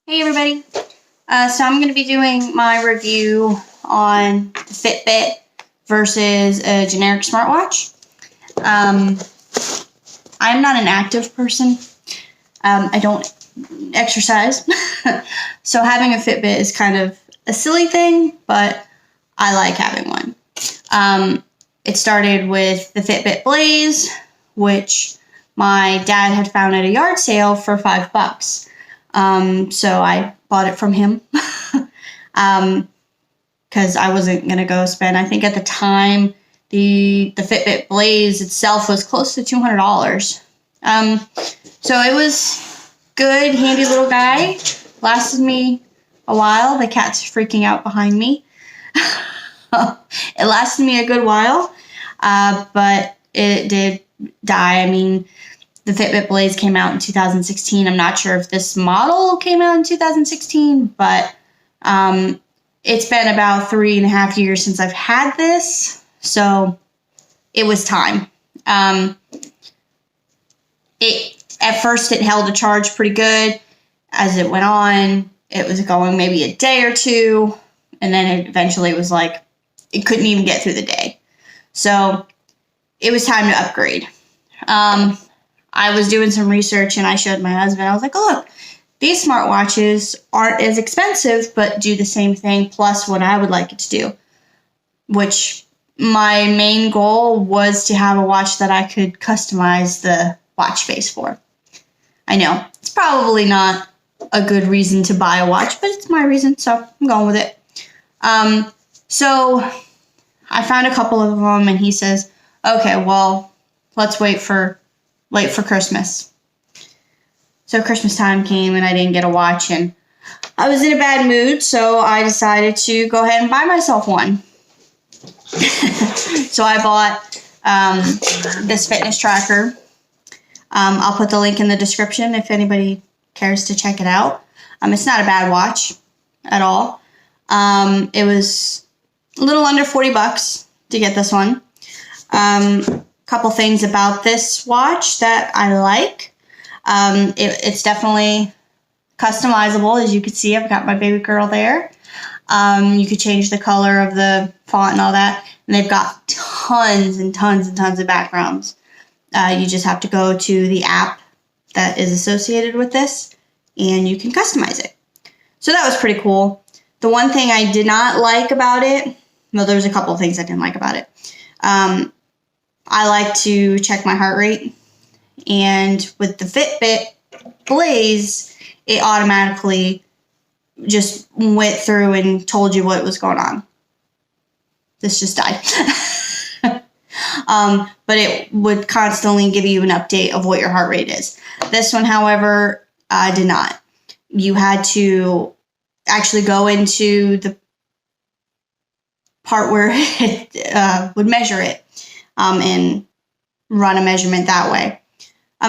Hey everybody, so I'm going to be doing my review on the Fitbit versus a generic smartwatch. I'm not an active person. I don't exercise, so having a Fitbit is kind of a silly thing, but I like having one. It started with the Fitbit Blaze, which my dad had found at a yard sale for $5. So I bought it from him, cause I wasn't going to go spend, I think at the time, the Fitbit Blaze itself was close to $200. So it was good, handy little guy, lasted me a while. The cat's freaking out behind me. It lasted me a good while, but it did die. I mean, the Fitbit Blaze came out in 2016. I'm not sure if this model came out in 2016, but it's been about 3.5 years since I've had this, so it was time. At first it held a charge pretty good. As it went on, it was going maybe a day or two, and then eventually it was like it couldn't even get through the day. So it was time to upgrade. I was doing some research and I showed my husband. I was like, oh, look, these smartwatches aren't as expensive, but do the same thing plus what I would like it to do, which my main goal was to have a watch that I could customize the watch face for. I know it's probably not a good reason to buy a watch, but it's my reason, so I'm going with it. So I found a couple of them and he says, okay, well, let's wait for Christmas. So Christmas time came and I didn't get a watch and I was in a bad mood, so I decided to go ahead and buy myself one. So I bought this fitness tracker. I'll put the link in the description if anybody cares to check it out. It's not a bad watch at all. It was a little under $40 to get this one. Couple things about this watch that I like. It's definitely customizable. As you can see, I've got my baby girl there. You could change the color of the font and all that. And they've got tons and tons and tons of backgrounds. You just have to go to the app that is associated with this and you can customize it. So that was pretty cool. The one thing I did not like about it, well, there's a couple of things I didn't like about it. I like to check my heart rate, and with the Fitbit Blaze, it automatically just went through and told you what was going on. This just died. But it would constantly give you an update of what your heart rate is. This one, however, did not. You had to actually go into the part where it would measure it. And run a measurement that way.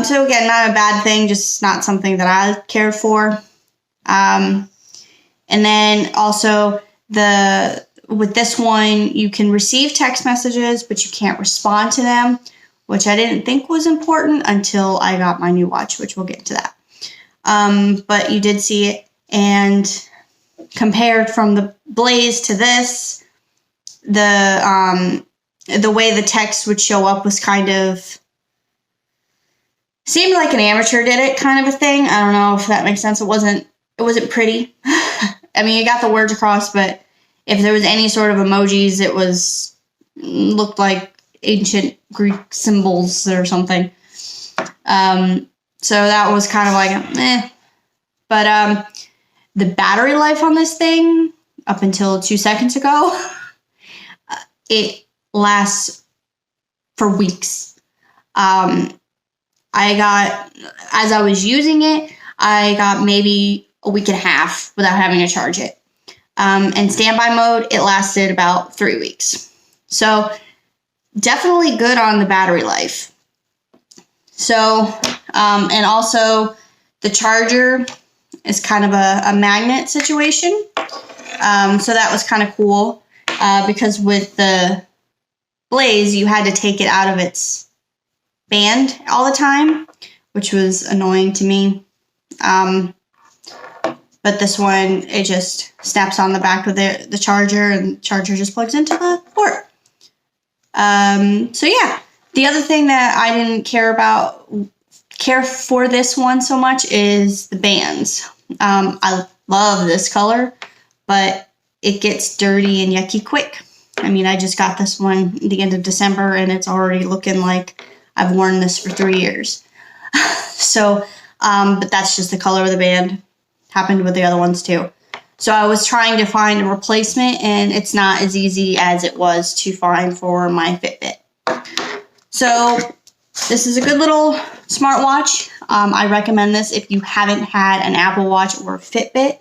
So again, not a bad thing, just not something that I cared for. And then also with this one, you can receive text messages, but you can't respond to them, which I didn't think was important until I got my new watch, which we'll get to that. But you did see it, and compared from the Blaze to this, the way the text would show up was kind of, seemed like an amateur did it kind of a thing. I don't know if that makes sense. It wasn't pretty. I mean, it got the words across, but if there was any sort of emojis, it looked like ancient Greek symbols or something. So that was kind of like, eh. But the battery life on this thing, up until 2 seconds ago, it lasts for weeks. As I was using it, I got maybe a week and a half without having to charge it. And standby mode, it lasted about 3 weeks. So definitely good on the battery life. So, and also the charger is kind of a magnet situation. So that was kind of cool, because with the Blaze, you had to take it out of its band all the time, which was annoying to me. But this one, it just snaps on the back of the charger, and the charger just plugs into the port. So yeah, the other thing that I didn't care for this one so much is the bands. I love this color, but it gets dirty and yucky quick. I mean, I just got this one at the end of December, and it's already looking like I've worn this for 3 years. So, but that's just the color of the band. Happened with the other ones too. So I was trying to find a replacement, and it's not as easy as it was to find for my Fitbit. So this is a good little smartwatch. I recommend this if you haven't had an Apple Watch or a Fitbit.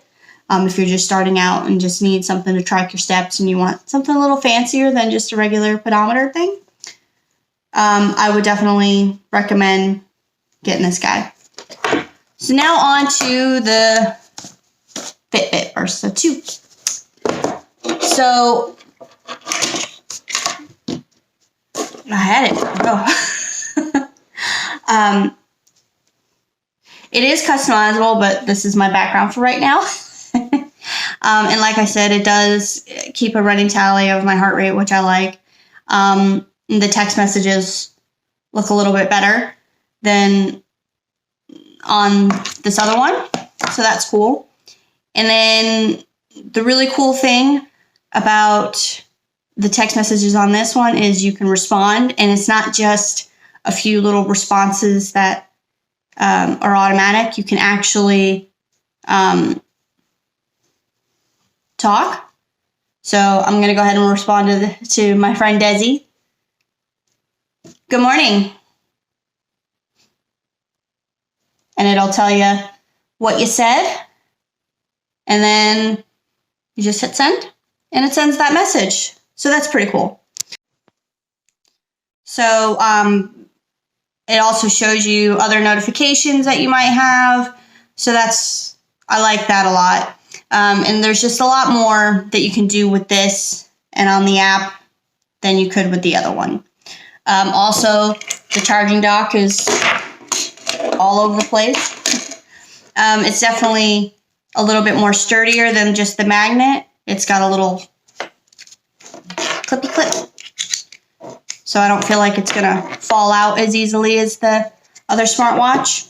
If you're just starting out and just need something to track your steps and you want something a little fancier than just a regular pedometer thing, I would definitely recommend getting this guy. So now on to the Fitbit Versa 2. So I had it. Oh. It is customizable, but this is my background for right now. And like I said, it does keep a running tally of my heart rate, which I like. The text messages look a little bit better than on this other one, so that's cool. And then the really cool thing about the text messages on this one is you can respond, and it's not just a few little responses that are automatic. You can actually talk. So I'm going to go ahead and respond to my friend Desi. Good morning. And it'll tell you what you said. And then you just hit send, and it sends that message. So that's pretty cool. So it also shows you other notifications that you might have. So I like that a lot. And there's just a lot more that you can do with this and on the app than you could with the other one. Also, the charging dock is all over the place. It's definitely a little bit more sturdier than just the magnet. It's got a little clippy clip, so I don't feel like it's gonna fall out as easily as the other smartwatch.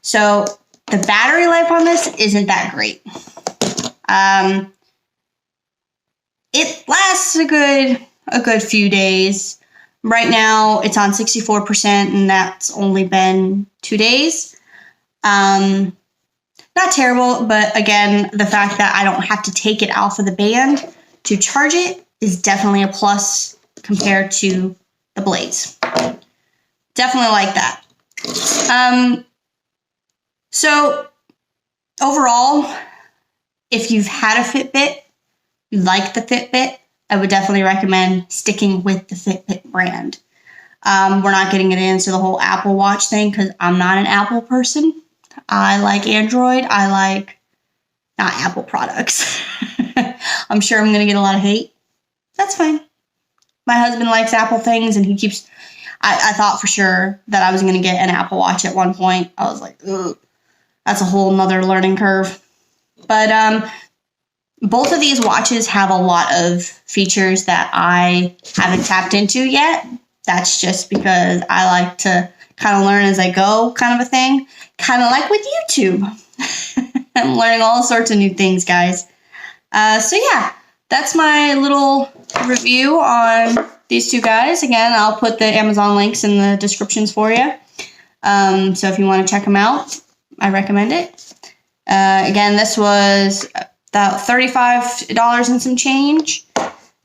So the battery life on this isn't that great. It lasts a good few days. Right now it's on 64%, and that's only been 2 days. Not terrible, but again, the fact that I don't have to take it off of the band to charge it is definitely a plus compared to the Blaze. Definitely like that. So overall, if you've had a Fitbit, you like the Fitbit, I would definitely recommend sticking with the Fitbit brand. We're not getting into the whole Apple Watch thing because I'm not an Apple person. I like Android. I like not Apple products. I'm sure I'm going to get a lot of hate. That's fine. My husband likes Apple things, and he keeps... I thought for sure that I was going to get an Apple Watch at one point. I was like, ugh, that's a whole nother learning curve. But both of these watches have a lot of features that I haven't tapped into yet. That's just because I like to kind of learn as I go, kind of a thing. Kind of like with YouTube. I'm learning all sorts of new things, guys. So yeah, that's my little review on these two guys. Again, I'll put the Amazon links in the descriptions for you. So if you want to check them out, I recommend it. Again, this was about $35 and some change.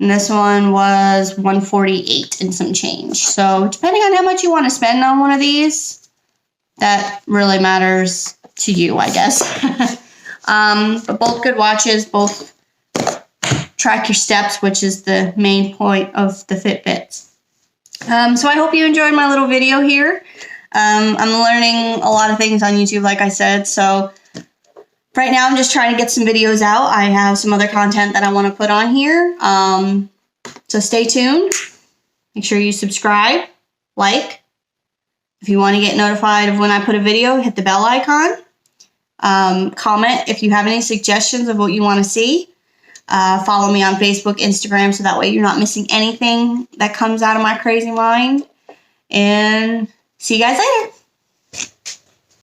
And this one was $148 and some change. So depending on how much you want to spend on one of these, that really matters to you, I guess. But both good watches, both track your steps, which is the main point of the Fitbits. So I hope you enjoyed my little video here. I'm learning a lot of things on YouTube, like I said. So right now I'm just trying to get some videos out. I have some other content that I want to put on here. So stay tuned. Make sure you subscribe, like. If you want to get notified of when I put a video, hit the bell icon. Comment if you have any suggestions of what you want to see. Follow me on Facebook, Instagram, so that way you're not missing anything that comes out of my crazy mind. And see you guys later.